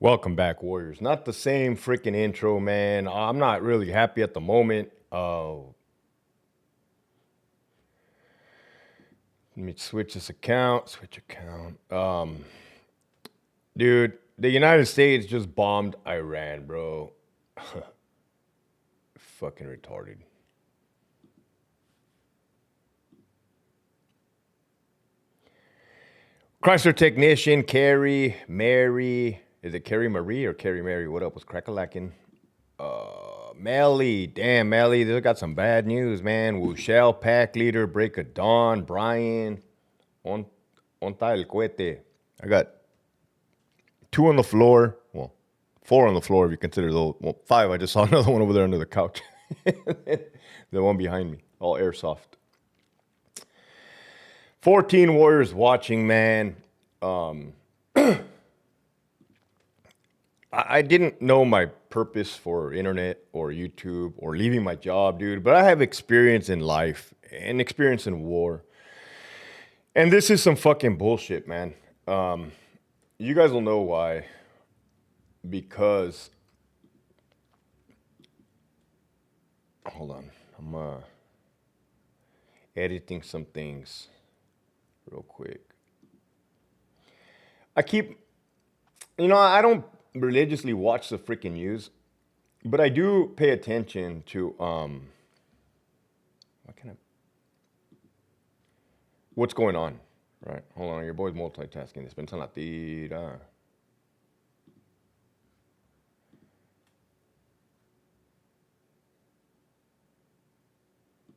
Welcome back, Warriors. Not the same freaking intro, man. I'm not really happy at the moment. Let me switch this account. Switch account. Dude, the United States just bombed Iran, bro. Fucking retarded. Chrysler technician, Carrie, Mary. Is it Carrie Marie or Carrie Mary? What up? Was crack-a-lacking? Melly. Damn, Melly. They got some bad news, man. Wushel, pack leader, break of dawn, Brian. Onta el cohete. I got 2 on the floor. Well, 4 on the floor if you consider those. Well, 5. I just saw another one over there under the couch. The one behind me. All airsoft. 14 Warriors watching, man. I didn't know my purpose for internet or YouTube or leaving my job, dude. But I have experience in life and experience in war. And this is some fucking bullshit, man. You guys will know why. Because... Hold on. I'm editing some things real quick. I don't religiously watch the freaking news, but I do pay attention to what's going on, right? Hold on, your boy's multitasking. It's been la tira.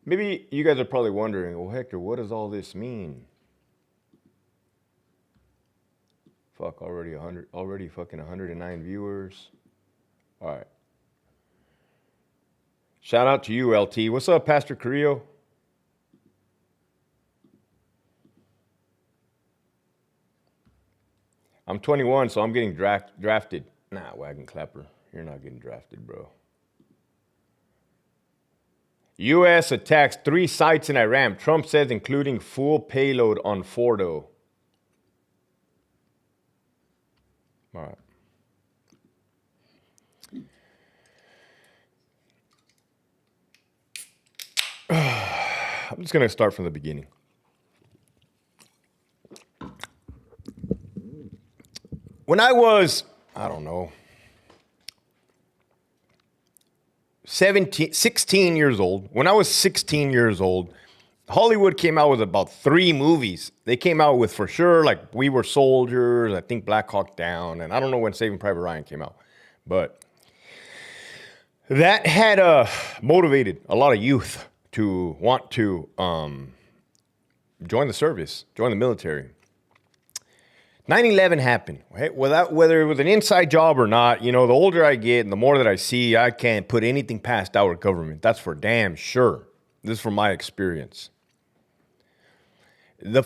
Maybe you guys are probably wondering, well, Hector, what does all this mean? Fuck, already fucking 109 viewers. All right. Shout out to you, LT. What's up, Pastor Carrillo? I'm 21, so I'm getting drafted. Nah, wagon clapper. You're not getting drafted, bro. U.S. attacks 3 sites in Iran. Trump says including full payload on Fordo. All right. I'm just going to start from the beginning. When I was, 16 years old, when I was 16 years old, Hollywood came out with about 3 movies. They came out with, for sure, like We Were Soldiers, I think Black Hawk Down, and I don't know when Saving Private Ryan came out. But that had motivated a lot of youth to want to join the service, join the military. 9/11 happened. Right? Whether it was an inside job or not, the older I get and the more that I see, I can't put anything past our government. That's for damn sure. This is from my experience. The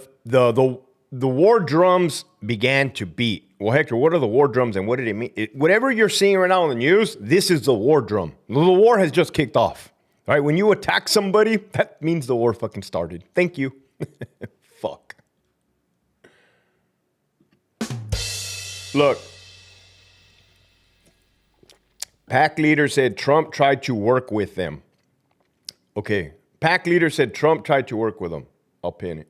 war drums began to beat. Well, Hector, what are the war drums and what did it mean? Whatever you're seeing right now on the news, this is the war drum. The war has just kicked off. All right, when you attack somebody, that means the war fucking started. Thank you. Fuck. Look. PAC leader said Trump tried to work with them. Okay. PAC leader said Trump tried to work with them. I'll pin it.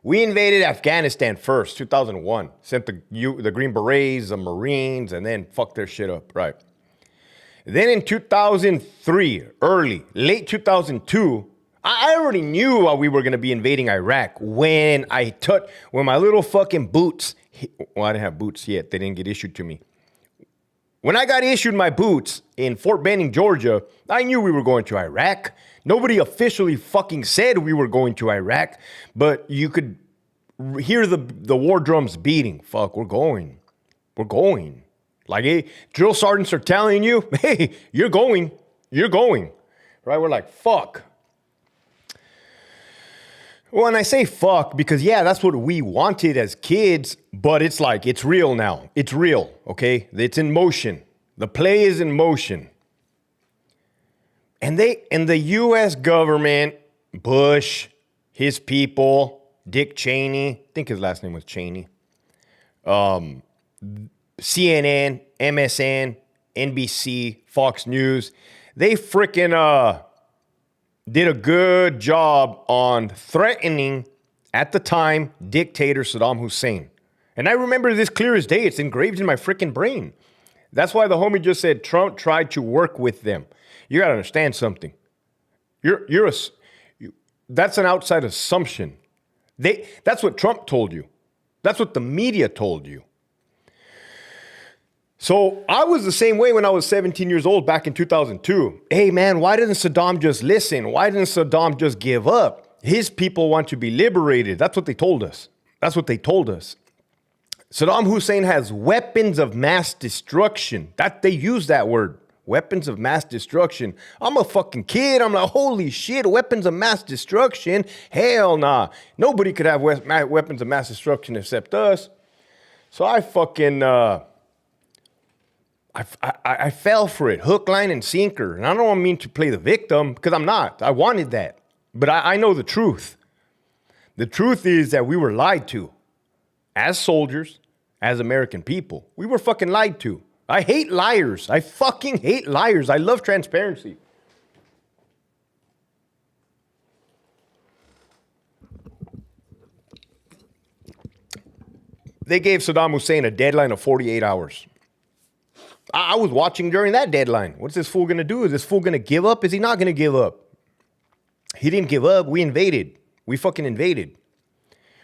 We invaded Afghanistan first, 2001. Sent the Green Berets, the Marines, and then fucked their shit up. Right. Then in 2003, late 2002, I already knew we were going to be invading Iraq when my little fucking boots, well, I didn't have boots yet. They didn't get issued to me. When I got issued my boots in Fort Benning, Georgia, I knew we were going to Iraq. Nobody officially fucking said we were going to Iraq, but you could hear the war drums beating. Fuck, we're going. We're going. Like, hey, drill sergeants are telling you, hey, you're going. You're going. Right? We're like, fuck. Well, and I say fuck because, yeah, that's what we wanted as kids, but it's like, it's real now. It's real, okay? It's in motion. The play is in motion. And the U.S. government, Bush, his people, Dick Cheney, I think his last name was Cheney, CNN, MSN, NBC, Fox News, they freaking did a good job on threatening, at the time, dictator Saddam Hussein. And I remember this clear as day. It's engraved in my freaking brain. That's why the homie just said Trump tried to work with them. You got to understand something. That's an outside assumption. That's what Trump told you. That's what the media told you. So I was the same way when I was 17 years old back in 2002. Hey, man, why didn't Saddam just listen? Why didn't Saddam just give up? His people want to be liberated. That's what they told us. That's what they told us. Saddam Hussein has weapons of mass destruction. They use that word, weapons of mass destruction. I'm a fucking kid. I'm like, holy shit, weapons of mass destruction? Hell nah. Nobody could have weapons of mass destruction except us. So I fucking... I fell for it, hook, line, and sinker. And I don't mean to play the victim, because I'm not. I wanted that. But I know the truth. The truth is that we were lied to. As soldiers, as American people. We were fucking lied to. I hate liars. I fucking hate liars. I love transparency. They gave Saddam Hussein a deadline of 48 hours. I was watching during that deadline. What's this fool going to do? Is this fool going to give up? Is he not going to give up? He didn't give up. We invaded. We fucking invaded.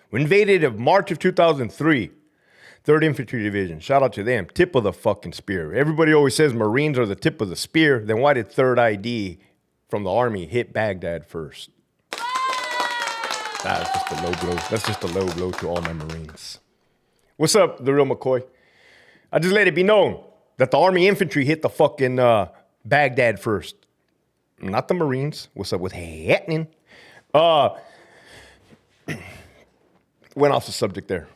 We invaded in March of 2003. 3rd Infantry Division. Shout out to them. Tip of the fucking spear. Everybody always says Marines are the tip of the spear. Then why did 3rd ID from the Army hit Baghdad first? That's just a low blow. That's just a low blow to all my Marines. What's up, The Real McCoy? I just let it be known that the Army infantry hit the fucking Baghdad first. Not the Marines. What's up with happening? Went off the subject there.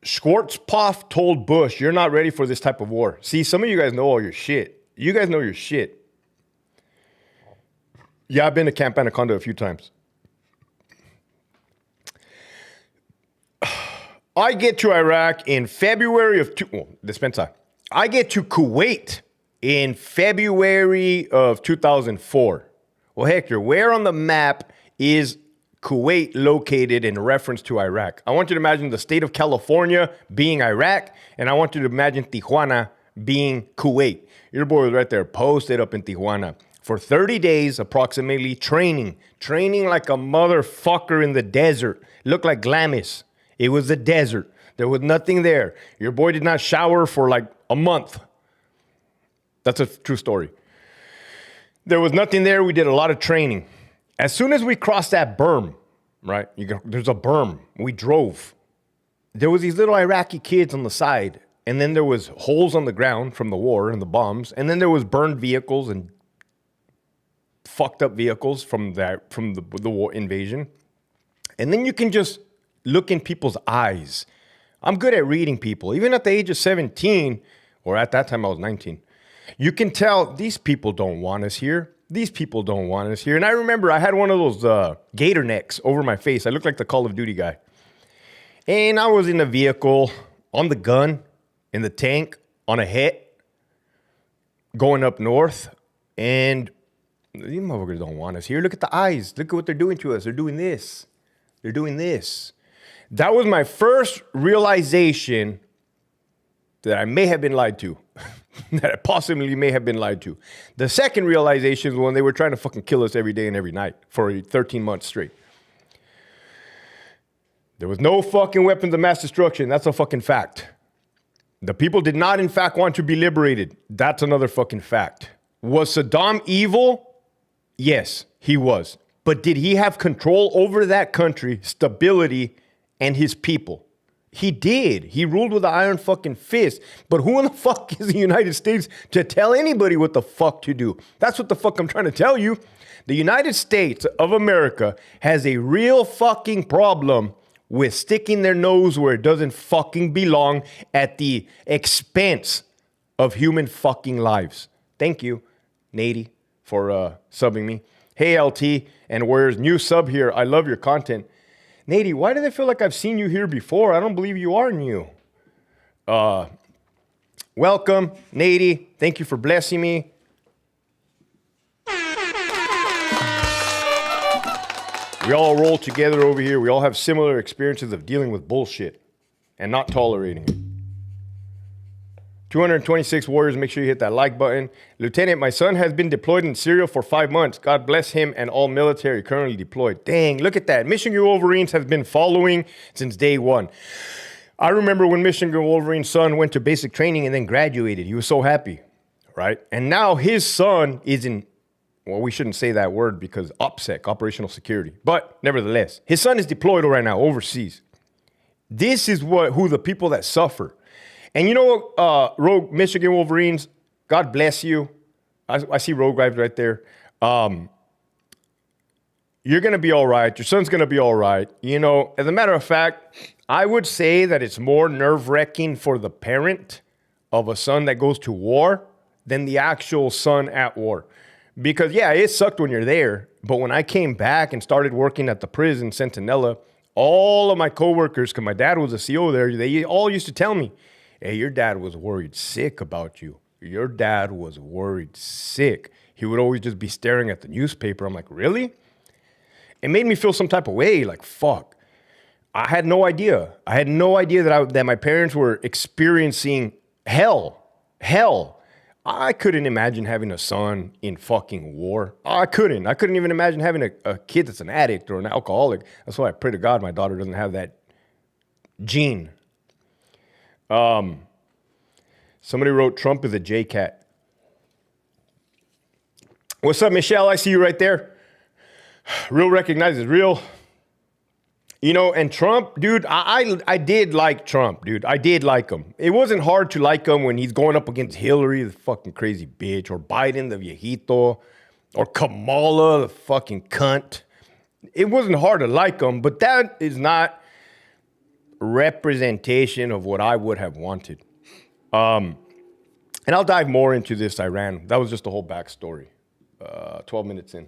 Schwarzkopf told Bush, you're not ready for this type of war. See, some of you guys know all your shit. You guys know your shit. Yeah, I've been to Camp Anaconda a few times. I get to Iraq in February of I get to Kuwait in February of 2004. Well, Hector, where on the map is Kuwait located in reference to Iraq? I want you to imagine the state of California being Iraq, and I want you to imagine Tijuana being Kuwait. Your boy was right there, posted up in Tijuana for 30 days, approximately, training like a motherfucker in the desert. Looked like Glamis. It was a desert. There was nothing there. Your boy did not shower for like a month. That's a true story. There was nothing there. We did a lot of training. As soon as we crossed that berm, right? There's a berm. We drove. There was these little Iraqi kids on the side. And then there was holes on the ground from the war and the bombs. And then there was burned vehicles and fucked up vehicles from the war invasion. And then you can just look in people's eyes. I'm good at reading people. Even at the age of 17, or at that time I was 19, you can tell these people don't want us here. These people don't want us here. And I remember I had one of those gator necks over my face. I looked like the Call of Duty guy. And I was in a vehicle, on the gun, in the tank, on a hit, going up north. And these motherfuckers don't want us here. Look at the eyes. Look at what they're doing to us. They're doing this. They're doing this. That was my first realization that I may have been lied to. That I possibly may have been lied to. The second realization was when they were trying to fucking kill us every day and every night for 13 months straight. There was no fucking weapons of mass destruction. That's a fucking fact. The people did not, in fact, want to be liberated. That's another fucking fact. Was Saddam evil? Yes, he was. But did he have control over that country, stability, and his people? He did. He ruled with an iron fucking fist. But who in the fuck is the United States to tell anybody what the fuck to do? That's what the fuck I'm trying to tell you. The United States of America has a real fucking problem with sticking their nose where it doesn't fucking belong at the expense of human fucking lives. Thank you, Nady, for subbing me. Hey, LT and Warriors, new sub here. I love your content. Nady, why do they feel like I've seen you here before? I don't believe you are new. Welcome, Nady. Thank you for blessing me. We all roll together over here. We all have similar experiences of dealing with bullshit and not tolerating it. 226 warriors, make sure you hit that like button. Lieutenant, my son has been deployed in Syria for 5 months. God bless him and all military currently deployed. Dang, look at that. Michigan Wolverines have been following since day one. I remember when Michigan Wolverine's son went to basic training and then graduated. He was so happy, right? And now his son is in, well, we shouldn't say that word because OPSEC, operational security. But nevertheless, his son is deployed right now overseas. This is who the people that suffer. And you know what, Rogue Michigan Wolverines, God bless you. I see Rogue Guys right there. You're going to be all right. Your son's going to be all right. You know, as a matter of fact, I would say that it's more nerve-wracking for the parent of a son that goes to war than the actual son at war. Because, yeah, it sucked when you're there. But when I came back and started working at the prison, Centinela, all of my coworkers, because my dad was a CO there, they all used to tell me, hey, your dad was worried sick about you. Your dad was worried sick. He would always just be staring at the newspaper. I'm like, really? It made me feel some type of way, like, fuck. I had no idea. I had no idea that my parents were experiencing hell. Hell. I couldn't imagine having a son in fucking war. I couldn't. I couldn't even imagine having a kid that's an addict or an alcoholic. That's why I pray to God my daughter doesn't have that gene. Somebody wrote Trump is a J-cat. What's up, Michelle? I see you right there. Real recognizes real. You know, and Trump, dude, I did like Trump, dude. I did like him. It wasn't hard to like him when he's going up against Hillary, the fucking crazy bitch, or Biden, the viejito, or Kamala, the fucking cunt. It wasn't hard to like him, but that is not representation of what I would have wanted. And I'll dive more into this Iran. That was just the whole backstory. 12 minutes in.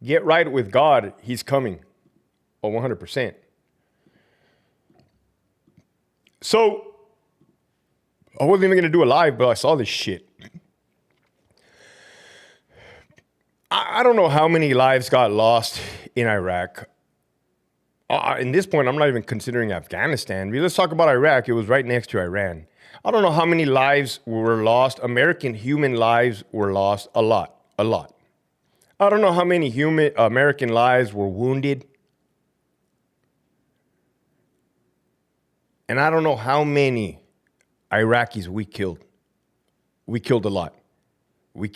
Get right with God. He's coming. Oh, 100%. So, I wasn't even going to do a live, but I saw this shit. I don't know how many lives got lost in Iraq. In this point, I'm not even considering Afghanistan. Let's talk about Iraq. It was right next to Iran. I don't know how many lives were lost. American human lives were lost. A lot. I don't know how many American lives were wounded. And I don't know how many Iraqis we killed. We killed a lot. We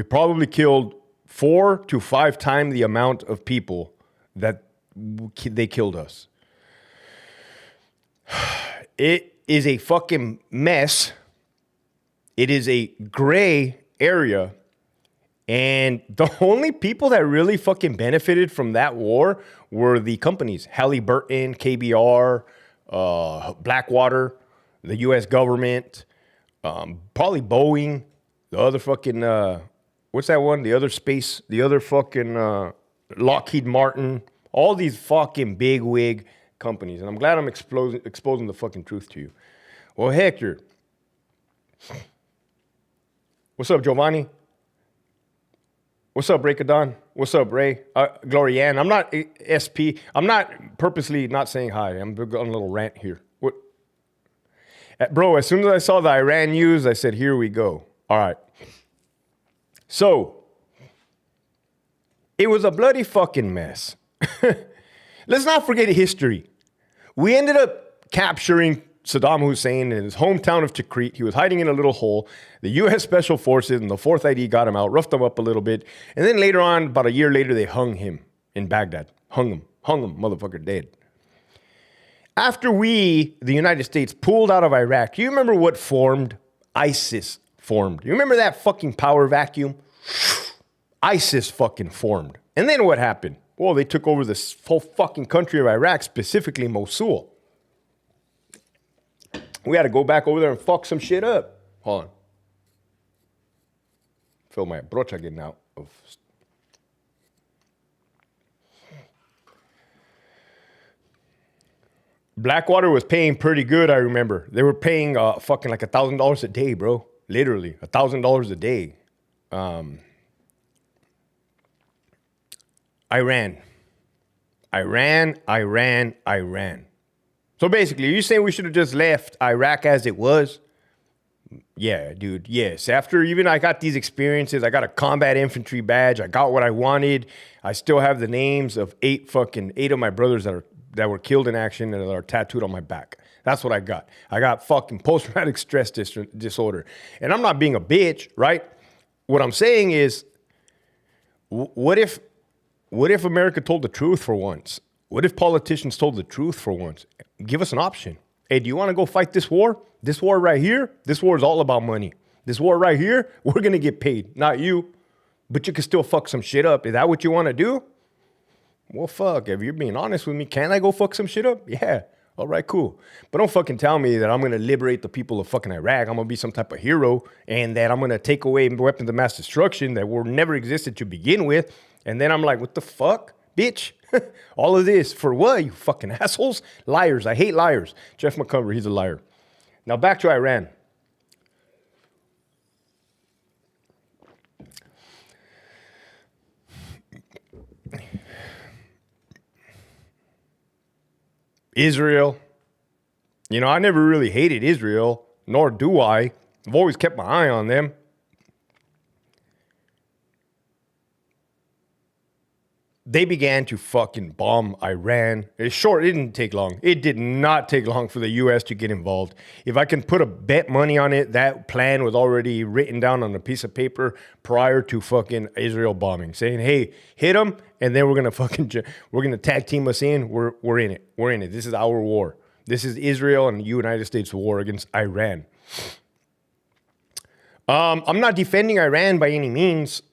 probably killed 4 to 5 times the amount of people that they killed us. It is a fucking mess. It is a gray area. And the only people that really fucking benefited from that war were the companies. Halliburton, KBR, Blackwater, the U.S. government, probably Boeing, the other fucking, what's that one? The other fucking Lockheed Martin. All these fucking bigwig companies. And I'm glad I'm exposing the fucking truth to you. Well, Hector. What's up, Giovanni? What's up, Break of Dawn? What's up, Ray? Glorianne. I'm not SP. I'm not purposely not saying hi. I'm on a little rant here. What? Bro, as soon as I saw the Iran news, I said, here we go. All right. So, it was a bloody fucking mess. Let's not forget history. We ended up capturing Saddam Hussein in his hometown of Tikrit. He was hiding in a little hole. The U.S. Special Forces and the 4th ID got him out, roughed him up a little bit. And then later on, about a year later, they hung him in Baghdad. Hung him, motherfucker dead. After we, the United States, pulled out of Iraq, do you remember what formed? ISIS formed. You remember that fucking power vacuum? ISIS fucking formed. And then what happened? Well, they took over this whole fucking country of Iraq, specifically Mosul. We had to go back over there and fuck some shit up. Hold on. Feel my brocha getting out of. Blackwater was paying pretty good, I remember. They were paying fucking like $1,000 a day, bro. Literally, $1,000 a day. Iran. So basically, are you saying we should have just left Iraq as it was? Yeah, dude. Yes. After even I got these experiences, I got a combat infantry badge. I got what I wanted. I still have the names of eight of my brothers that were killed in action and that are tattooed on my back. That's what I got. I got fucking post-traumatic stress disorder. And I'm not being a bitch, right? What I'm saying is, what if America told the truth for once? What if politicians told the truth for once? Give us an option. Hey, do you want to go fight this war? This war right here? This war is all about money. This war right here, we're going to get paid. Not you. But you can still fuck some shit up. Is that what you want to do? Well, fuck. If you're being honest with me, can I go fuck some shit up? Yeah. All right, cool. But don't fucking tell me that I'm going to liberate the people of fucking Iraq. I'm going to be some type of hero and that I'm going to take away weapons of mass destruction that were never existed to begin with. And then I'm like, what the fuck, bitch? All of this for what, you fucking assholes? Liars. I hate liars. Jeff McCumber, he's a liar. Now back to Iran. Israel. You know, I never really hated Israel, nor do I. I've always kept my eye on them. They began to fucking bomb Iran. It didn't take long. It did not take long for the U.S. to get involved. If I can put a bet money on it, that plan was already written down on a piece of paper prior to fucking Israel bombing, saying, hey, hit them, and then we're going to tag team us in. We're in it. We're in it. This is our war. This is Israel and the United States war against Iran. I'm not defending Iran by any means.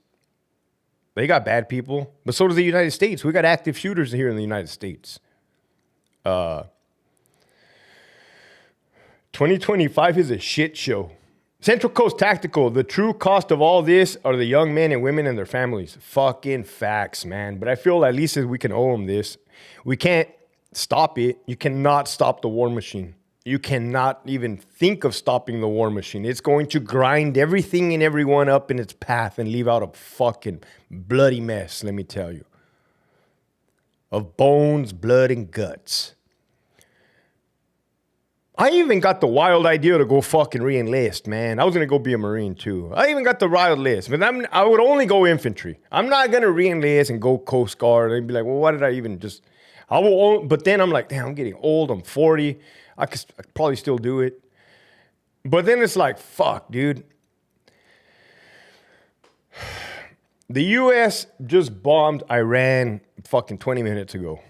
They got bad people, but so does the United States. We got active shooters here in the United States. 2025 is a shit show. Central Coast Tactical, the true cost of all this are the young men and women and their families. Fucking facts, man. But I feel at least we can owe them this. We can't stop it. You cannot stop the war machine. You cannot even think of stopping the war machine. It's going to grind everything and everyone up in its path and leave out a fucking bloody mess, let me tell you. Of bones, blood, and guts. I even got the wild idea to go fucking re-enlist, man. I was going to go be a Marine too. I even got the wild list, but I would only go infantry. I'm not going to re-enlist and go Coast Guard and be like, well, why did I even just... But then I'm like, damn, I'm getting old. I'm 40. I could probably still do it. But then it's like, fuck, dude. The U.S. just bombed Iran fucking 20 minutes ago.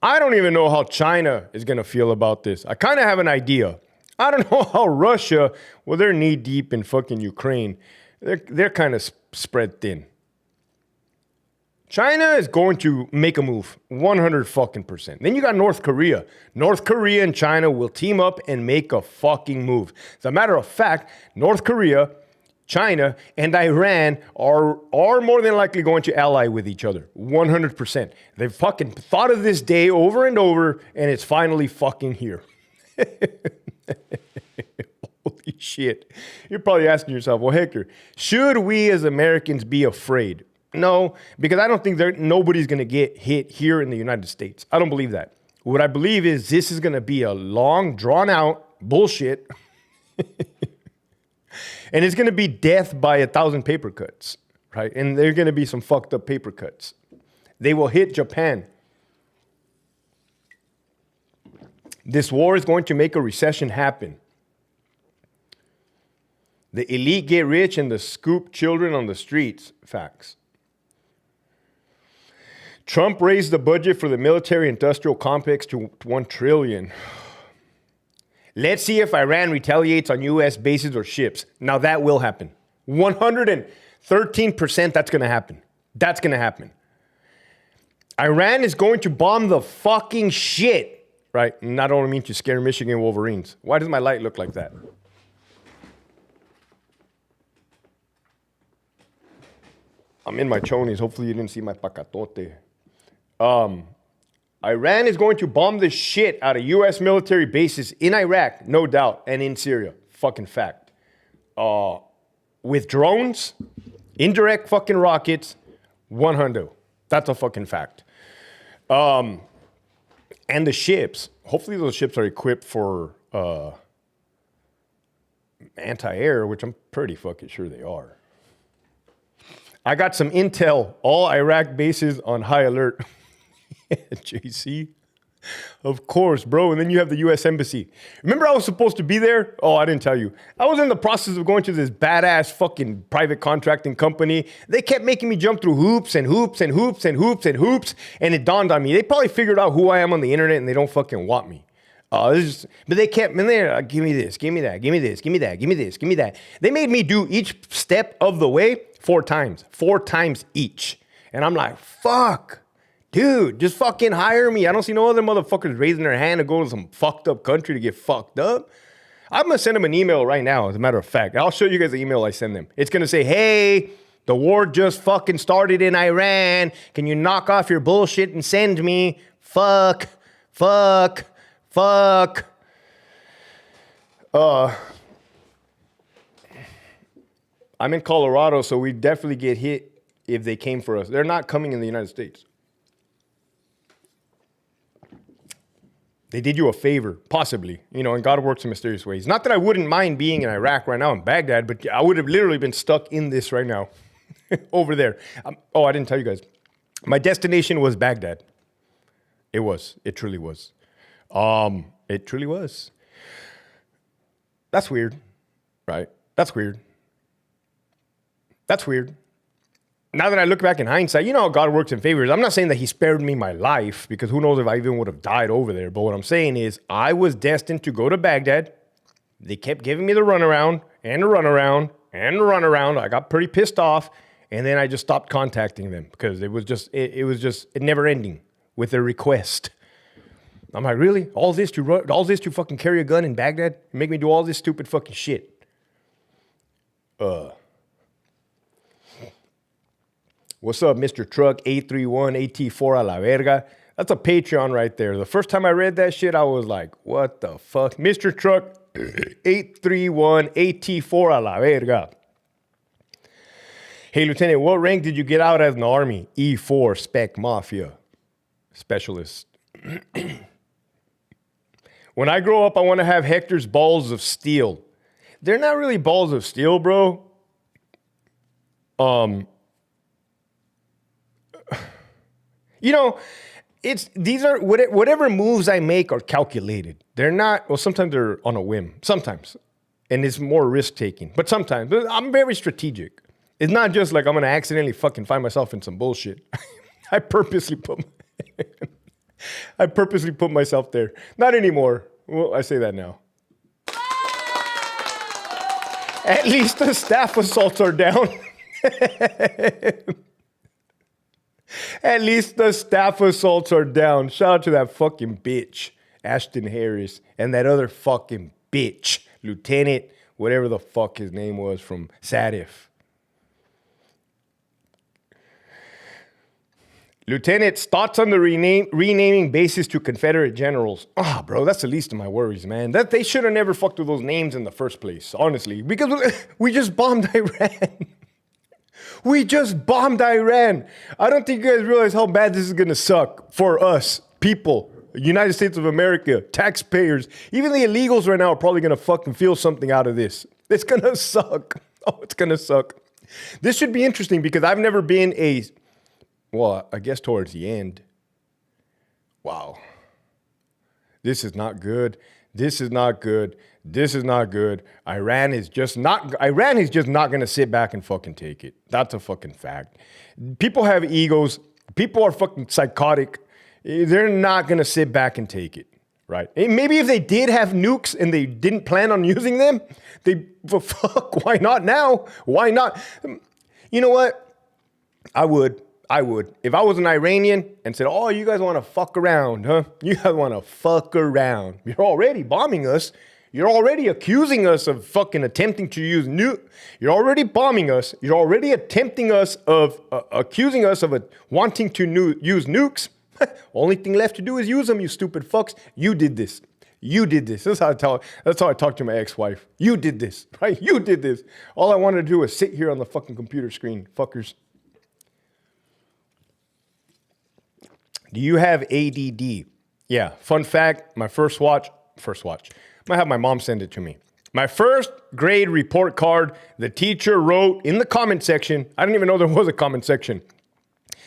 I don't even know how China is going to feel about this. I kind of have an idea. I don't know how Russia, well, they're knee deep in fucking Ukraine. They're kind of spread thin. China is going to make a move, 100%. Then you got North Korea. North Korea and China will team up and make a fucking move. As a matter of fact, North Korea, China, and Iran are more than likely going to ally with each other, 100%. They've fucking thought of this day over and over, and it's finally fucking here. Holy shit. You're probably asking yourself, well, Hector, should we as Americans be afraid? No, because I don't think nobody's going to get hit here in the United States. I don't believe that. What I believe is this is going to be a long, drawn-out bullshit. And it's going to be death by 1,000 paper cuts, right? And there are going to be some fucked up paper cuts. They will hit Japan. This war is going to make a recession happen. The elite get rich and the scoop children on the streets. Facts. Trump raised the budget for the military-industrial complex to $1 trillion. Let's see if Iran retaliates on U.S. bases or ships. Now that will happen. 113% that's going to happen. That's going to happen. Iran is going to bomb the fucking shit, right? And I don't mean to scare Michigan Wolverines. Why does my light look like that? I'm in my chonies. Hopefully you didn't see my pacatote. Iran is going to bomb the shit out of U.S. military bases in Iraq, no doubt, and in Syria. Fucking fact. With drones, indirect fucking rockets, 100. That's a fucking fact. And the ships, hopefully those ships are equipped for anti-air, which I'm pretty fucking sure they are. I got some intel, all Iraq bases on high alert. JC. Of course, bro. And then you have the U.S. Embassy. Remember I was supposed to be there? Oh, I didn't tell you. I was in the process of going to this badass fucking private contracting company. They kept making me jump through hoops and hoops and hoops and hoops and hoops. And it dawned on me. They probably figured out who I am on the internet and they don't fucking want me. But they kept me there. Give me this, give me that, give me this, give me that, give me this, give me that. They made me do each step of the way 4 times each. And I'm like, fuck. Dude, just fucking hire me. I don't see no other motherfuckers raising their hand to go to some fucked up country to get fucked up. I'm going to send them an email right now, as a matter of fact. I'll show you guys the email I send them. It's going to say, hey, the war just fucking started in Iran. Can you knock off your bullshit and send me? Fuck. I'm in Colorado, so we definitely get hit if they came for us. They're not coming in the United States. They did you a favor, possibly, and God works in mysterious ways. Not that I wouldn't mind being in Iraq right now in Baghdad, but I would have literally been stuck in this right now over there. I didn't tell you guys. My destination was Baghdad. It was. It truly was. It truly was. That's weird, right? That's weird. Now that I look back in hindsight, how God works in favors. I'm not saying that he spared me my life because who knows if I even would have died over there. But what I'm saying is I was destined to go to Baghdad. They kept giving me the runaround and the runaround and the runaround. I got pretty pissed off. And then I just stopped contacting them because it was just never ending with their request. I'm like, really? All this to fucking carry a gun in Baghdad? And make me do all this stupid fucking shit? What's up, Mr. Truck 831 AT4 a la verga? That's a Patreon right there. The first time I read that shit, I was like, what the fuck? Mr. Truck 831 AT4 a la verga. Hey, Lieutenant, what rank did you get out as in the Army? E4 Spec Mafia Specialist. When I grow up, I want to have Hector's balls of steel. They're not really balls of steel, bro. These are whatever moves I make are calculated. They're not, well, sometimes they're on a whim. Sometimes. And it's more risk taking. But sometimes. But I'm very strategic. It's not just like I'm going to accidentally fucking find myself in some bullshit. I purposely put myself there. Not anymore. Well, I say that now. At least the staff assaults are down. At least the staff assaults are down. Shout out to that fucking bitch, Ashton Harris, and that other fucking bitch, Lieutenant, whatever the fuck his name was from SATIF. Lieutenant's thoughts on the renaming bases to Confederate generals. Bro, that's the least of my worries, man. That they should have never fucked with those names in the first place, honestly. Because we just bombed Iran. We just bombed Iran. I don't think you guys realize how bad this is going to suck for us, people, United States of America, taxpayers. Even the illegals right now are probably going to fucking feel something out of this. It's going to suck. Oh, it's going to suck. This should be interesting because I've never been I guess towards the end. Wow. This is not good. This is not good. This is not good. Iran is just not going to sit back and fucking take it. That's a fucking fact. People have egos. People are fucking psychotic. They're not going to sit back and take it, right? And maybe if they did have nukes and they didn't plan on using them, why not now? Why not? You know what? I would. If I was an Iranian and said, oh, you guys want to fuck around, huh? You guys want to fuck around. You're already bombing us. You're already accusing us of fucking attempting to use nuke. You're already bombing us. You're already attempting us of accusing us of wanting to use nukes. Only thing left to do is use them, you stupid fucks. You did this. You did this. That's how I talk to my ex-wife. You did this, right? You did this. All I wanted to do was sit here on the fucking computer screen, fuckers. Do you have ADD? Yeah. Fun fact, my first watch. I'm gonna have my mom send it to me. My first grade report card, the teacher wrote in the comment section. I didn't even know there was a comment section.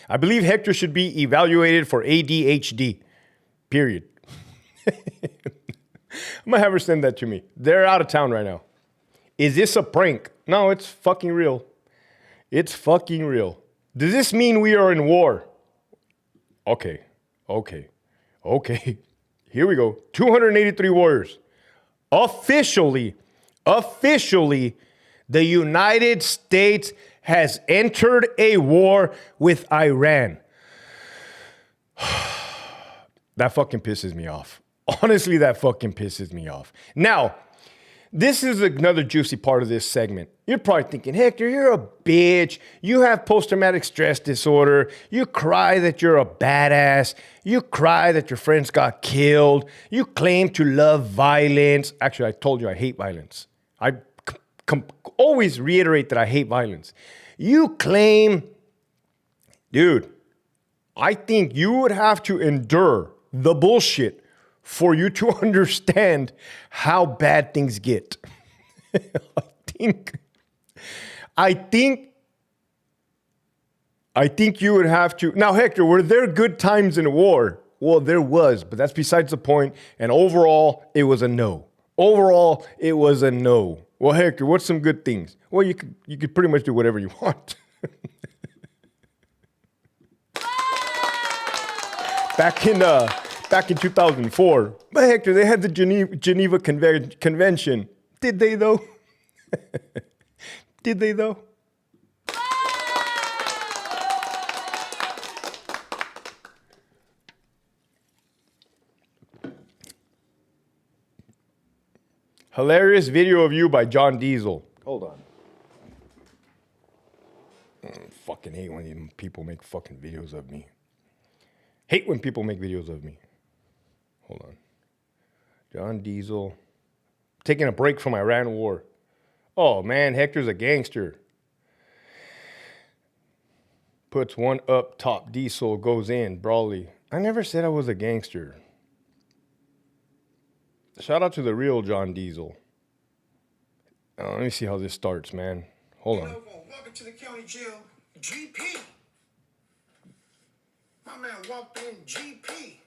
I believe Hector should be evaluated for ADHD. Period. I'm gonna have her send that to me. They're out of town right now. Is this a prank? No, it's fucking real. It's fucking real. Does this mean we are in war? Okay. Here we go. 283 warriors. Officially, the United States has entered a war with Iran. That fucking pisses me off. Honestly, that fucking pisses me off. Now, this is another juicy part of this segment. You're probably thinking, Hector, you're a bitch. You have post-traumatic stress disorder. You cry that you're a badass. You cry that your friends got killed. You claim to love violence. Actually, I told you I hate violence. I always reiterate that I hate violence. You claim, dude, I think you would have to endure the bullshit for you to understand how bad things get. I think you would have to. Now, Hector, were there good times in war? Well, there was, but that's besides the point. And overall, it was a no. Well, Hector, what's some good things? Well, you could pretty much do whatever you want. Back in 2004. But Hector, they had the Geneva Convention. Did they though? Did they though? Hilarious video of you by John Diesel. Hold on. Fucking hate when people make fucking videos of me. Hate when people make videos of me. Hold on. John Diesel. Taking a break from Iran war. Oh, man, Hector's a gangster. Puts one up top. Diesel goes in. Brawley. I never said I was a gangster. Shout out to the real John Diesel. Let me see how this starts, man. Hold on. Welcome to the county jail, GP. My man walked in, GP.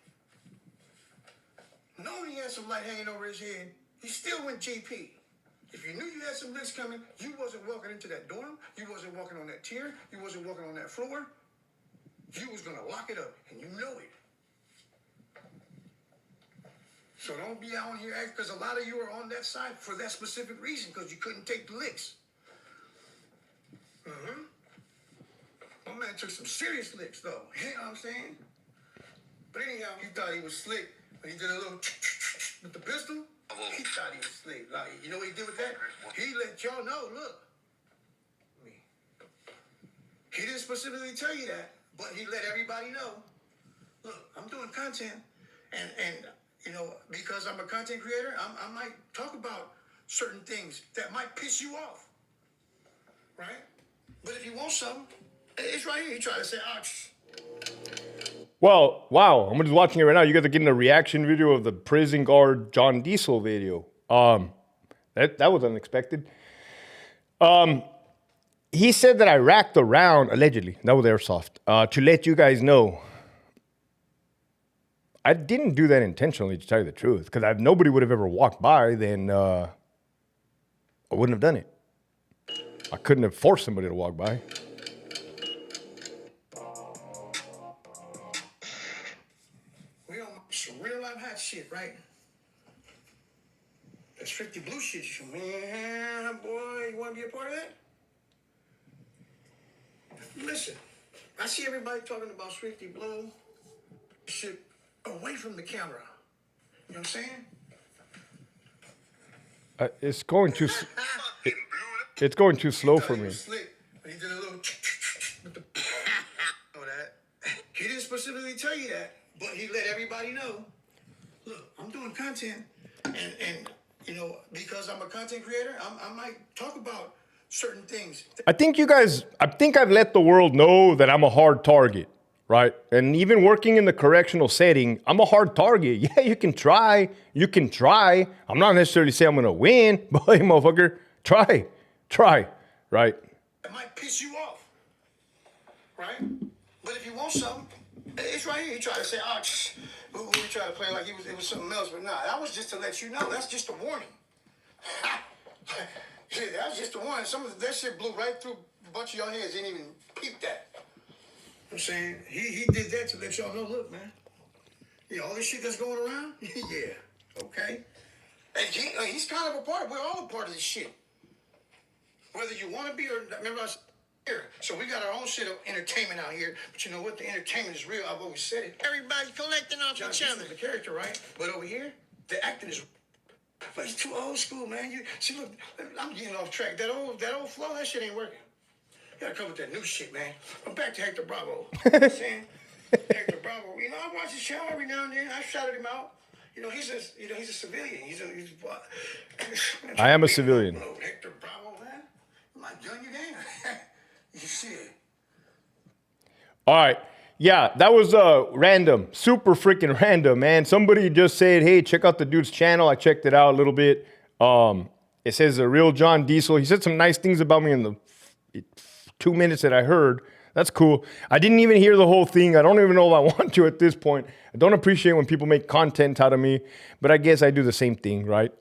Knowing he had some light hanging over his head, he still went GP. If you knew you had some licks coming, you wasn't walking into that dorm, you wasn't walking on that tier, you wasn't walking on that floor. You was gonna lock it up, and you know it. So don't be out here acting, because a lot of you are on that side for that specific reason, because you couldn't take the licks. My man took some serious licks, though. You know what I'm saying? But anyhow, he thought he was slick. When he did a little with the pistol, he thought he was slick. Like, you know what he did with that? He let y'all know, look. He didn't specifically tell you that, but he let everybody know. Look, I'm doing content, and you know, because I'm a content creator, I might talk about certain things that might piss you off, right? But if you want something, it's right here. You try to say, Well, wow, I'm just watching it right now. You guys are getting a reaction video of the prison guard John Diesel video. That was unexpected. He said that I racked around, allegedly, that was airsoft, to let you guys know. I didn't do that intentionally, to tell you the truth, because nobody would have ever walked by, then I wouldn't have done it. I couldn't have forced somebody to walk by. We on some real life hot shit, right? That strictly blue shit. Man, boy, you want to be a part of that? Listen, I see everybody talking about strictly blue shit away from the camera. You know what I'm saying? It's going too. It's going too slow for me. He did a little with the that. He didn't specifically tell you that, but he let everybody know. Look, I'm doing content, and you know, because I'm a content creator, I might talk about certain things. I think I've let the world know that I'm a hard target, right? And even working in the correctional setting, I'm a hard target. Yeah, you can try. I'm not necessarily saying I'm going to win, but hey, motherfucker, try, right? It might piss you off, right? But if you want something, it's right here. You try to say, oh, we try to play like it was something else, but nah, that was just to let you know. That's just a warning. Yeah, that was just a warning. Some of that shit blew right through a bunch of y'all heads. Didn't even peep that. I'm saying he did that to let y'all know. Look, man. Yeah, all this shit that's going around. Yeah, okay. And he's kind of a part. We're all a part of this shit. Whether you want to be or not. Remember I said here. So we got our own shit of entertainment out here. But you know what? The entertainment is real. I've always said it. Everybody collecting off each other. The character, right? But over here, the acting is. But it's too old school, man. You see, look, I'm getting off track. That old flow, that shit ain't working. You gotta come with that new shit, man. I'm back to Hector Bravo. You know what I'm saying? Hector Bravo. You know, I watch his show every now and then. I shouted him out. You know, he's a civilian. I am a civilian. Hector Bravo, man. I'm like, gun you down. You shit. All right. Yeah, that was random, super freaking random, man. Somebody just said, hey, check out the dude's channel. I checked it out a little bit. It says a real John Diesel. He said some nice things about me in the 2 minutes that I heard. That's cool. I didn't even hear the whole thing. I don't even know if I want to at this point. I don't appreciate when people make content out of me, but I guess I do the same thing, right?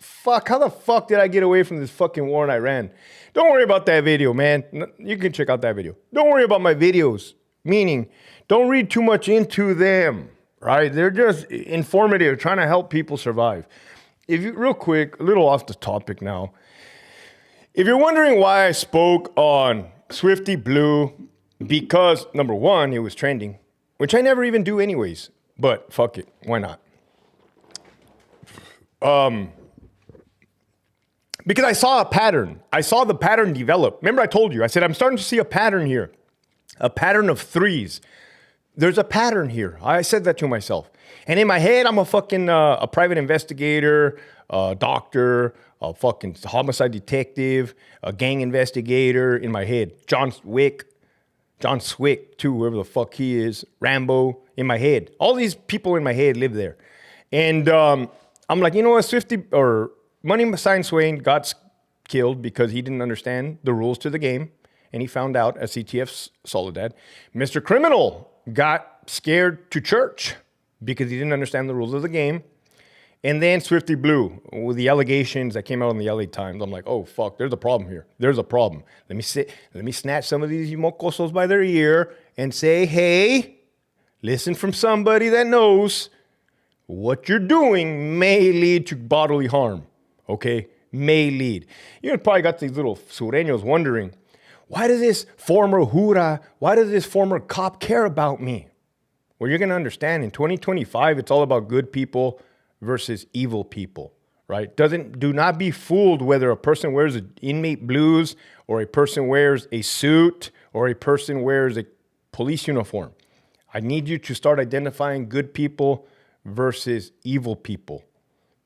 Fuck, how the fuck did I get away from this fucking war in Iran? Don't worry about that video, man. You can check out that video. Don't worry about my videos, meaning don't read too much into them, right? They're just informative, trying to help people survive. If you, real quick, a little off the topic now. If you're wondering why I spoke on Swifty Blue, because number one, it was trending, which I never even do anyways, but fuck it, why not? Because I saw a pattern. I saw the pattern develop. Remember I told you, I said, I'm starting to see a pattern here, a pattern of threes. There's a pattern here. I said that to myself. And in my head, I'm a fucking a private investigator, a doctor, a fucking homicide detective, a gang investigator in my head. John Swick too, whoever the fuck he is, Rambo in my head. All these people in my head live there. And I'm like, you know what, Swifty, or Money Sign Swain got killed because he didn't understand the rules to the game. And he found out at CTF Soledad. Mr. Criminal got scared to church because he didn't understand the rules of the game. And then Swifty Blue, with the allegations that came out in the LA Times, I'm like, oh, fuck, there's a problem here. There's a problem. Let me snatch some of these mocosos by their ear and say, hey, listen from somebody that knows what you're doing may lead to bodily harm, okay? May lead. You probably got these little sureños wondering, why does this former jura, why does this former cop care about me? Well, you're going to understand in 2025, it's all about good people versus evil people, right? Do not be fooled whether a person wears an inmate blues or a person wears a suit or a person wears a police uniform. I need you to start identifying good people versus evil people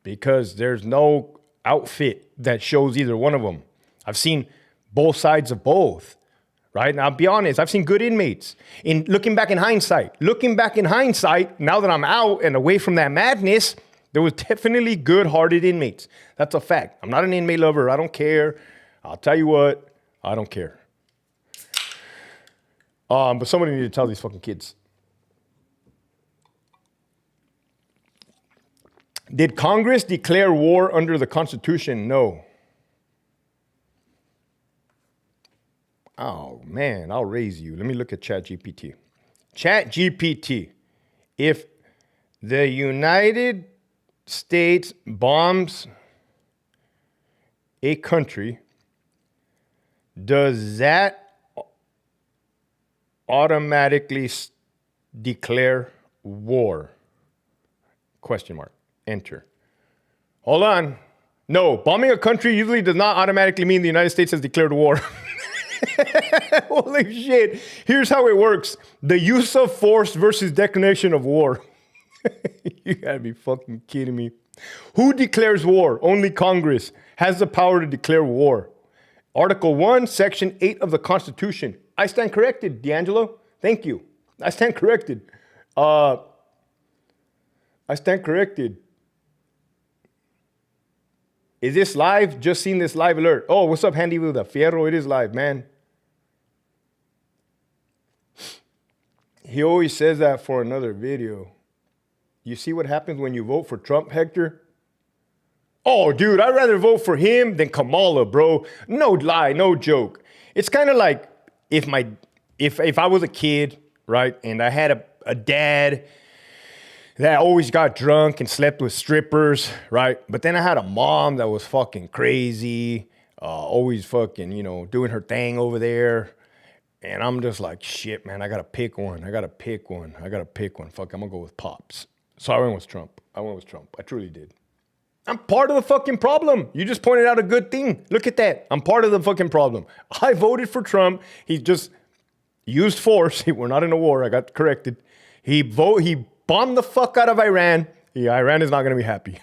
because there's no outfit that shows either one of them. I've seen both sides of both, right? Now, I'll be honest, I've seen good inmates. Looking back in hindsight, now that I'm out and away from that madness, there was definitely good-hearted inmates. That's a fact. I'm not an inmate lover. I don't care. I'll tell you what, I don't care. But somebody need to tell these fucking kids. Did Congress declare war under the Constitution? No. Oh, man, I'll raise you. Let me look at ChatGPT. ChatGPT. If the United States bombs a country, does that automatically declare war? Question mark. Enter. Hold on. No, bombing a country usually does not automatically mean the United States has declared war. Holy shit. Here's how it works. The use of force versus declaration of war. You gotta be fucking kidding me. Who declares war? Only Congress has the power to declare war. Article 1, Section 8 of the Constitution. I stand corrected, D'Angelo. Thank you. I stand corrected. I stand corrected. Is this live? Just seen this live alert. Oh, what's up, Handy Wilda? Fierro, it is live, man. He always says that for another video. You see what happens when you vote for Trump, Hector? Oh, dude, I'd rather vote for him than Kamala, bro. No lie, no joke. It's kind of like if I was a kid, right, and I had a dad that always got drunk and slept with strippers, right? But then I had a mom that was fucking crazy, always fucking, doing her thing over there. And I'm just like, shit, man, I gotta pick one. Fuck, I'm gonna go with Pops. So I went with Trump. I truly did. I'm part of the fucking problem. You just pointed out a good thing. Look at that. I'm part of the fucking problem. I voted for Trump. He just used force. We're not in a war. I got corrected. He bombed the fuck out of Iran. Yeah, Iran is not going to be happy.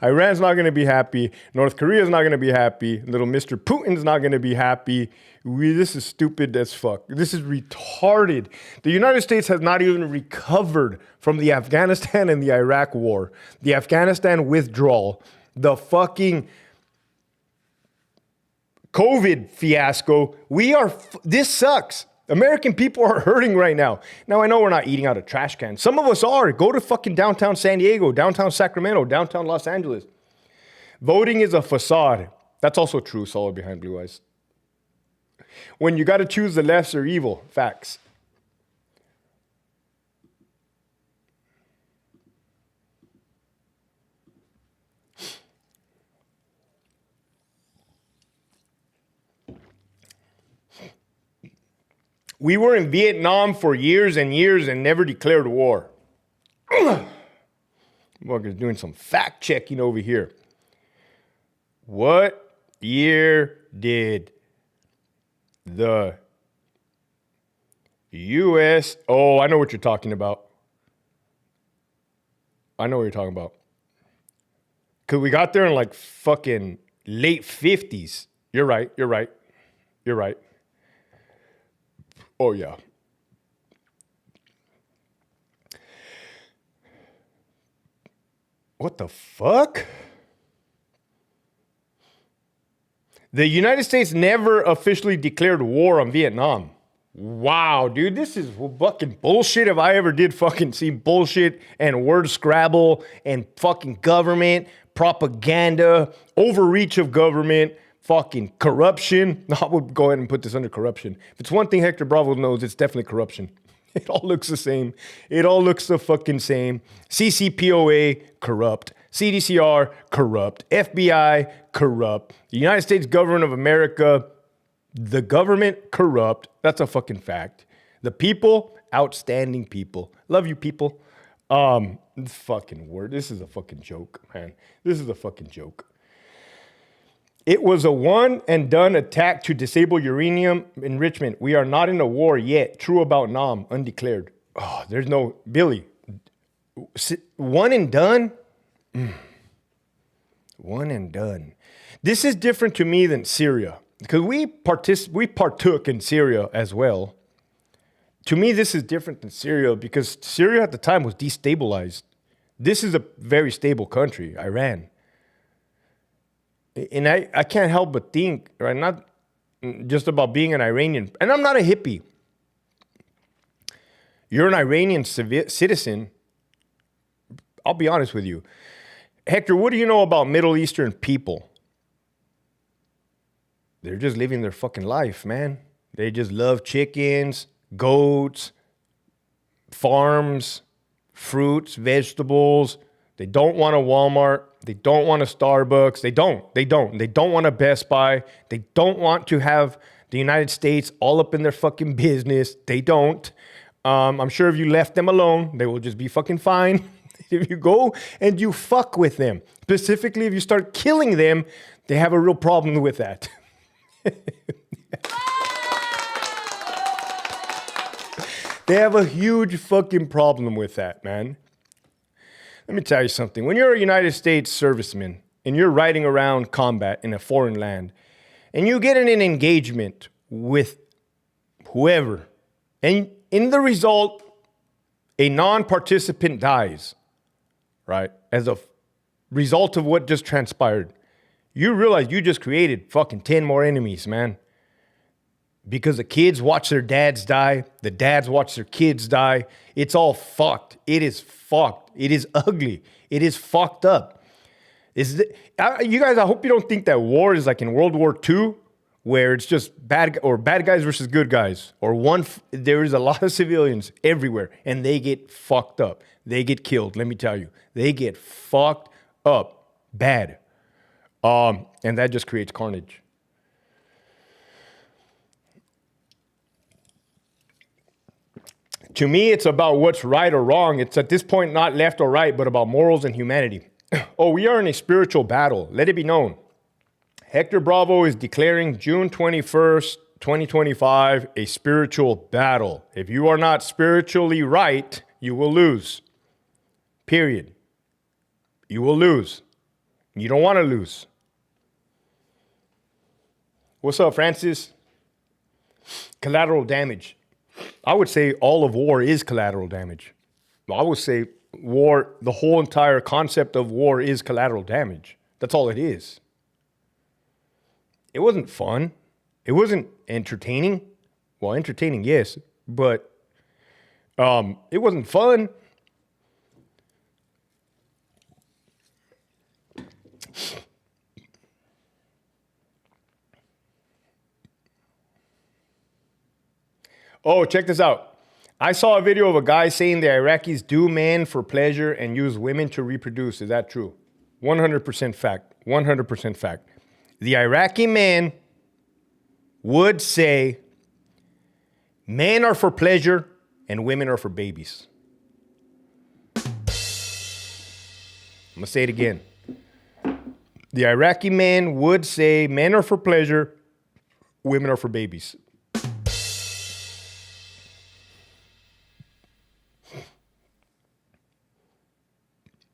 Iran's not going to be happy. North Korea's not going to be happy. Little Mr. Putin's not going to be happy. This is stupid as fuck. This is retarded. The United States has not even recovered from the Afghanistan and the Iraq war, the Afghanistan withdrawal, the fucking COVID fiasco. This sucks. American people are hurting right now. Now, I know we're not eating out of trash cans. Some of us are. Go to fucking downtown San Diego, downtown Sacramento, downtown Los Angeles. Voting is a facade. That's also true, solid behind blue eyes. When you got to choose the lesser evil, facts. We were in Vietnam for years and years and never declared war. Fucker's doing some fact checking over here. What year did the U.S. Oh, I know what you're talking about. Because we got there in like fucking late 50s. You're right. Oh, yeah. What the fuck? The United States never officially declared war on Vietnam. Wow, dude, this is fucking bullshit if I ever did fucking see bullshit and word scrabble and fucking government, propaganda, overreach of government, fucking corruption. I would go ahead and put this under corruption. If it's one thing Hector Bravo knows, it's definitely corruption. It all looks the same. It all looks the fucking same. CCPOA, corrupt. CDCR, corrupt. FBI, corrupt. The United States government of America, the government, corrupt. That's a fucking fact. The people, outstanding people. Love you, people. This fucking word. This is a fucking joke, man. This is a fucking joke. It was a one and done attack to disable uranium enrichment. We are not in a war yet. True about Nam, undeclared. Oh, there's no, Billy. One and done? One and done. This is different to me than Syria because we partook in Syria as well. To me, this is different than Syria because Syria at the time was destabilized. This is a very stable country, Iran. And I can't help but think, right, not just about being an Iranian, and I'm not a hippie. You're an Iranian citizen. I'll be honest with you. Hector, what do you know about Middle Eastern people? They're just living their fucking life, man. They just love chickens, goats, farms, fruits, vegetables. They don't want a Walmart. They don't want a Starbucks. They don't want a Best Buy. They don't want to have the United States all up in their fucking business. They don't. I'm sure if you left them alone, they will just be fucking fine. If you go and you fuck with them, specifically if you start killing them, they have a real problem with that. They have a huge fucking problem with that, man. Let me tell you something. When you're a United States serviceman and you're riding around combat in a foreign land and you get in an engagement with whoever, and in the result, a non-participant dies, right? As a result of what just transpired, you realize you just created fucking 10 more enemies, man. Because the kids watch their dads die, the dads watch their kids die. It's all fucked. It is fucked. It is ugly. It is fucked up. You guys, I hope you don't think that war is like in World War II, where it's just bad guys versus good guys, or there is a lot of civilians everywhere, and they get fucked up. They get killed. Let me tell you, they get fucked up bad, and that just creates carnage. To me, it's about what's right or wrong. It's at this point not left or right, but about morals and humanity. Oh, we are in a spiritual battle. Let it be known. Hector Bravo is declaring June 21st, 2025, a spiritual battle. If you are not spiritually right, you will lose. Period. You will lose. You don't want to lose. What's up, Francis? Collateral damage. I would say all of war is collateral damage. I would say war, the whole entire concept of war is collateral damage. That's all it is. It wasn't fun. It wasn't entertaining. Well, entertaining, yes, but it wasn't fun. Oh, check this out. I saw a video of a guy saying the Iraqis do men for pleasure and use women to reproduce. Is that true? 100% fact. 100% fact. The Iraqi man would say men are for pleasure and women are for babies. I'm going to say it again. The Iraqi man would say men are for pleasure, women are for babies.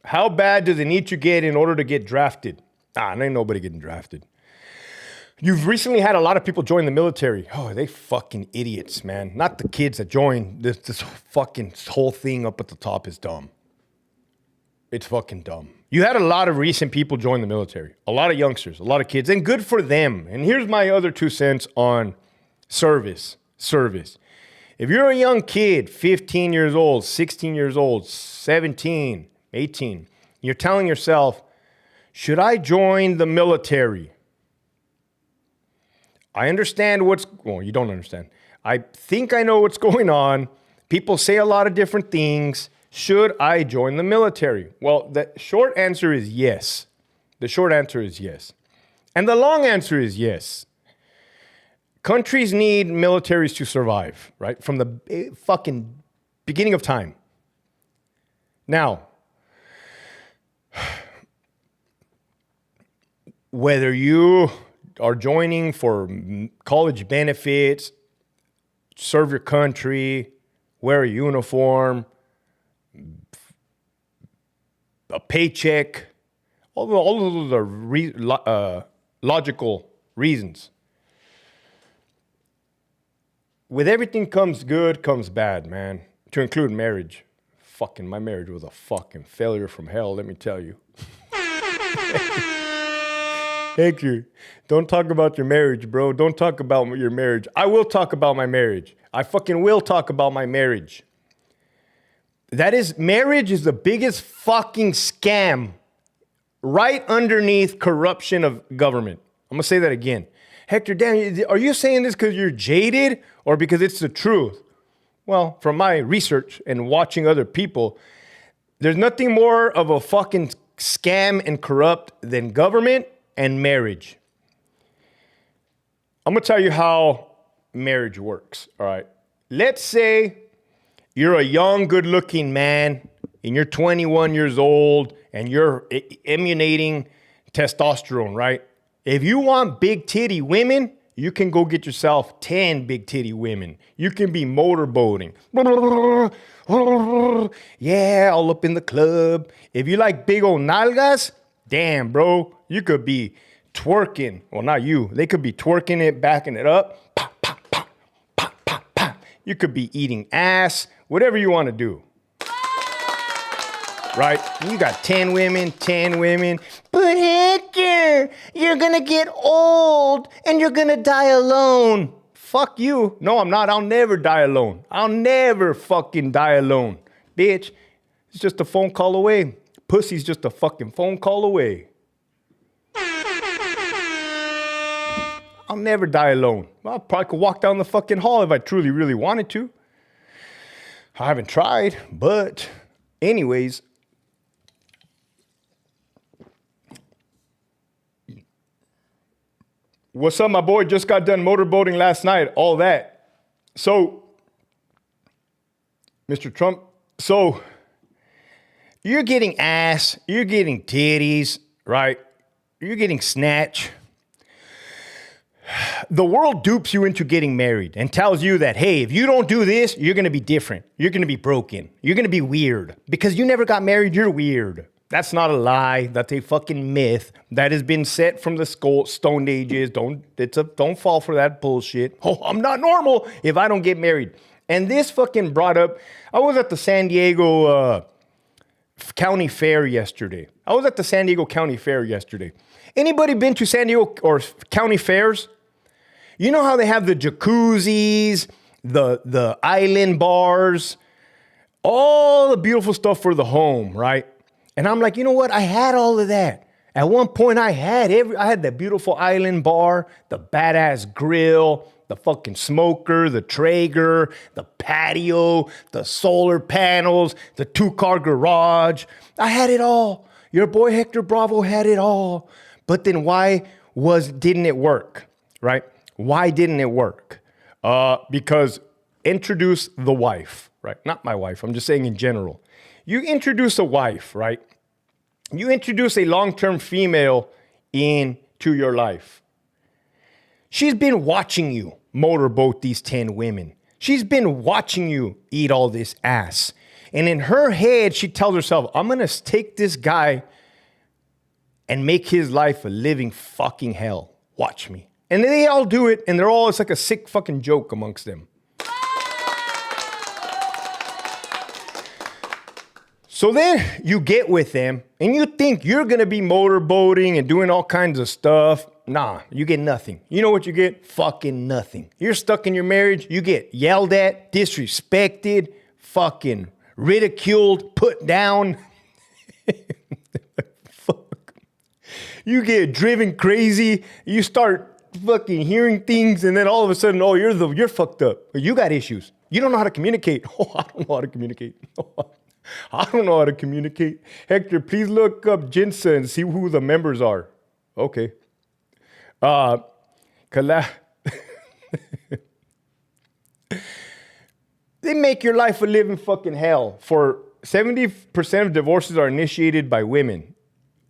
How bad does it need to get in order to get drafted? Ain't nobody getting drafted. You've recently had a lot of people join the military. Oh, they fucking idiots, man. Not the kids that join. This whole thing up at the top is dumb. It's fucking dumb. You had a lot of recent people join the military. A lot of youngsters, a lot of kids, and good for them. And here's my other 2 cents on service. If you're a young kid, 15 years old, 16 years old, 17, 18, you're telling yourself, should I join the military? I understand you don't understand. I think I know what's going on. People say a lot of different things. Should I join the military? Well, the short answer is yes. The short answer is yes. And the long answer is yes. Countries need militaries to survive, right? From the fucking beginning of time. Now, whether you are joining for college benefits, serve your country, wear a uniform, a paycheck, all of those are logical reasons. With everything comes good, comes bad, man. To include marriage. Fucking, my marriage was a fucking failure from hell, let me tell you. Hector, don't talk about your marriage, bro. Don't talk about your marriage. I will talk about my marriage. I fucking will talk about my marriage. Marriage is the biggest fucking scam right underneath corruption of government. I'm gonna say that again. Hector, damn, are you saying this because you're jaded or because it's the truth? Well, from my research and watching other people, there's nothing more of a fucking scam and corrupt than government and marriage. I'm going to tell you how marriage works, all right? Let's say you're a young, good-looking man, and you're 21 years old, and you're emanating testosterone, right? If you want big titty women, you can go get yourself 10 big titty women. You can be motorboating. Yeah, all up in the club. If you like big old nalgas, damn, bro, you could be twerking. Well, not you. They could be twerking it, backing it up. Pop, pop, pop, pop, pop, pop. You could be eating ass, whatever you want to do. Right? You got 10 women. But Hector, you're gonna get old and you're gonna die alone. Fuck you. No, I'm not. I'll never die alone. I'll never fucking die alone. Bitch, it's just a phone call away. Pussy's just a fucking phone call away. I'll never die alone. Well, I probably could walk down the fucking hall if I truly, really wanted to. I haven't tried, but anyways, what's up, my boy? Just got done motorboating last night. All that. So, Mr. Trump, so you're getting ass, you're getting titties, right? You're getting snatch. The world dupes you into getting married and tells you that, hey, if you don't do this, you're going to be different. You're going to be broken. You're going to be weird. Because you never got married, you're weird. That's not a lie. That's a fucking myth that has been set from the Stone Ages. Don't fall for that bullshit. Oh, I'm not normal if I don't get married. And this fucking brought up, I was at the San Diego County Fair yesterday. Anybody been to San Diego or county fairs? You know how they have the jacuzzis, the island bars, all the beautiful stuff for the home, right? And I'm like, you know what? I had all of that. At one point, I had the beautiful island bar, the badass grill, the fucking smoker, the Traeger, the patio, the solar panels, the 2-car garage. I had it all. Your boy Hector Bravo had it all. But then didn't it work, right? Why didn't it work? Because introduce the wife, right? Not my wife. I'm just saying in general. You introduce a wife, right? You introduce a long-term female into your life. She's been watching you motorboat these 10 women. She's been watching you eat all this ass. And in her head, she tells herself, I'm going to take this guy and make his life a living fucking hell. Watch me. And they all do it, and it's like a sick fucking joke amongst them. So then you get with them and you think you're going to be motorboating and doing all kinds of stuff. Nah, you get nothing. You know what you get? Fucking nothing. You're stuck in your marriage. You get yelled at, disrespected, fucking ridiculed, put down. Fuck. You get driven crazy. You start fucking hearing things and then all of a sudden, oh, you're fucked up. You got issues. You don't know how to communicate. Oh, I don't know how to communicate. I don't know how to communicate. Hector, please look up JINSA and see who the members are. Okay. They make your life a living fucking hell. For 70% of divorces are initiated by women.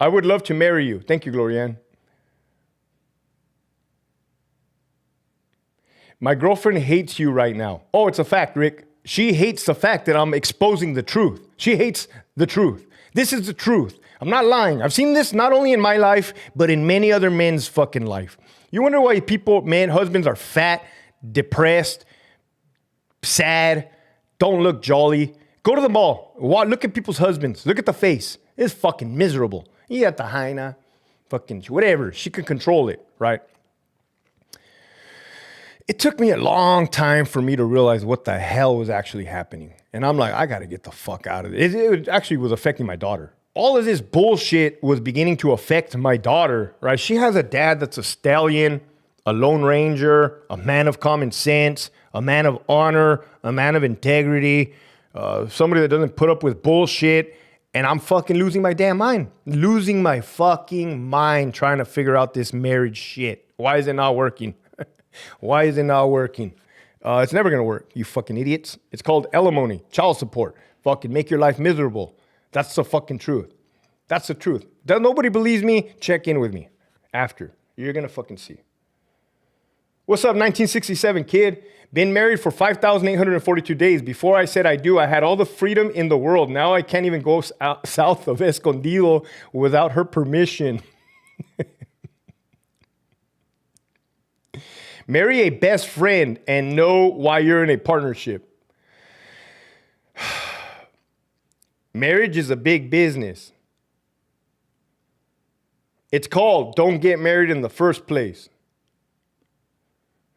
I would love to marry you. Thank you, Glorianne. My girlfriend hates you right now. Oh, it's a fact, Rick. She hates the fact that I'm exposing the truth. She hates the truth. This is the truth. I'm not lying. I've seen this not only in my life, but in many other men's fucking life. You wonder why husbands are fat, depressed, sad, don't look jolly. Go to the mall. Look at people's husbands. Look at the face. It's fucking miserable. You got the hyena, fucking whatever. She can control it, right? It took me a long time for me to realize what the hell was actually happening. And I'm like, I got to get the fuck out of it. It actually was affecting my daughter. All of this bullshit was beginning to affect my daughter, right? She has a dad that's a stallion, a lone ranger, a man of common sense, a man of honor, a man of integrity, somebody that doesn't put up with bullshit. And I'm fucking losing my damn mind. Losing my fucking mind trying to figure out this marriage shit. Why is it not working? Why is it not working? It's never going to work, you fucking idiots. It's called alimony, child support. Fucking make your life miserable. That's the fucking truth. That's the truth. Nobody believes me? Check in with me after. You're going to fucking see. What's up, 1967 kid? Been married for 5,842 days. Before I said I do, I had all the freedom in the world. Now I can't even go south of Escondido without her permission. Marry a best friend and know why you're in a partnership. Marriage is a big business. It's called don't get married in the first place.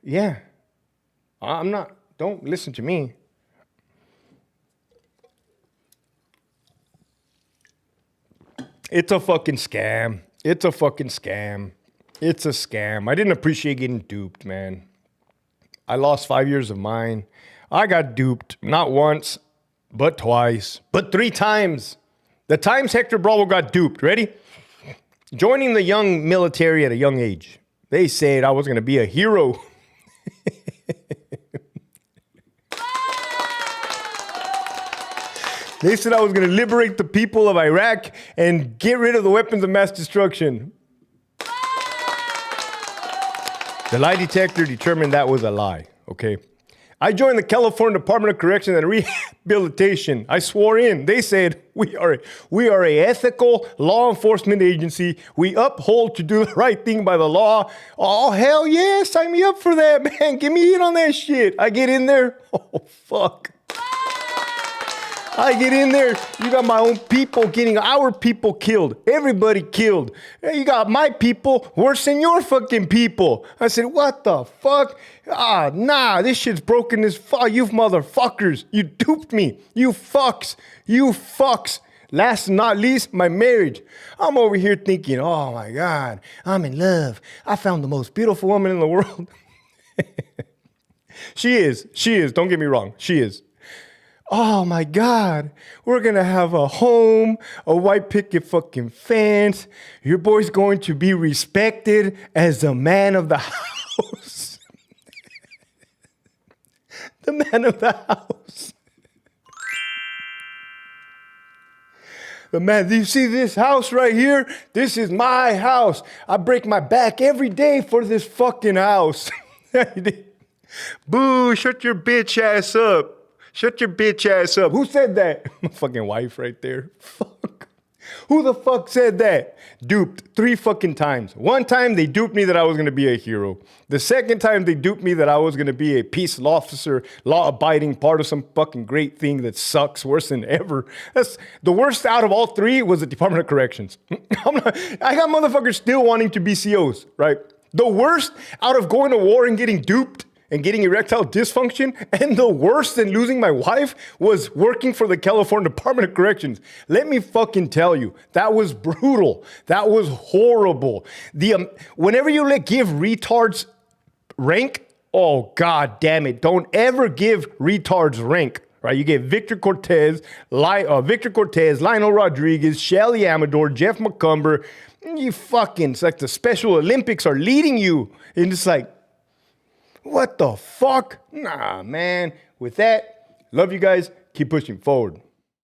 Yeah. Don't listen to me. It's a fucking scam. It's a fucking scam. It's a scam. I didn't appreciate getting duped, man. I lost 5 years of mine. I got duped, not once, but twice, but 3 times. The times Hector Bravo got duped. Ready? Joining the young military at a young age. They said I was going to be a hero. They said I was going to liberate the people of Iraq and get rid of the weapons of mass destruction. The lie detector determined that was a lie, okay? I joined the California Department of Corrections and Rehabilitation. I swore in. They said, we are a ethical law enforcement agency. We uphold to do the right thing by the law. Oh, hell yeah, sign me up for that, man. Get me in on that shit. I get in there. Oh, fuck. I get in there, you got my own people getting our people killed. Everybody killed. You got my people worse than your fucking people. I said, what the fuck? Nah, this shit's broken as fuck. You motherfuckers. You duped me. You fucks. You fucks. Last and not least, my marriage. I'm over here thinking, oh my God, I'm in love. I found the most beautiful woman in the world. She is. Don't get me wrong. She is. Oh my God, we're gonna have a home, a white picket fucking fence. Your boy's going to be respected as the man of the house. The man of the house. The man, do you see this house right here? This is my house. I break my back every day for this fucking house. Boo, shut your bitch ass up. Shut your bitch ass up. Who said that? My fucking wife right there. Fuck. Who the fuck said that? Duped 3 fucking times. One time they duped me that I was going to be a hero. The second time they duped me that I was going to be a peace officer, law-abiding part of some fucking great thing that sucks worse than ever. That's the worst out of all 3 was the Department of Corrections. I got motherfuckers still wanting to be COs, right? The worst out of going to war and getting duped and getting erectile dysfunction, and the worst than losing my wife was working for the California Department of Corrections. Let me fucking tell you, that was brutal. That was horrible. Whenever you give retards rank, oh God damn it, don't ever give retards rank. Right? You get Victor Cortez, Lionel Rodriguez, Shelly Amador, Jeff McCumber. It's like the Special Olympics are leading you. And it's like, what the fuck? Nah, man. With that, love you guys. Keep pushing forward.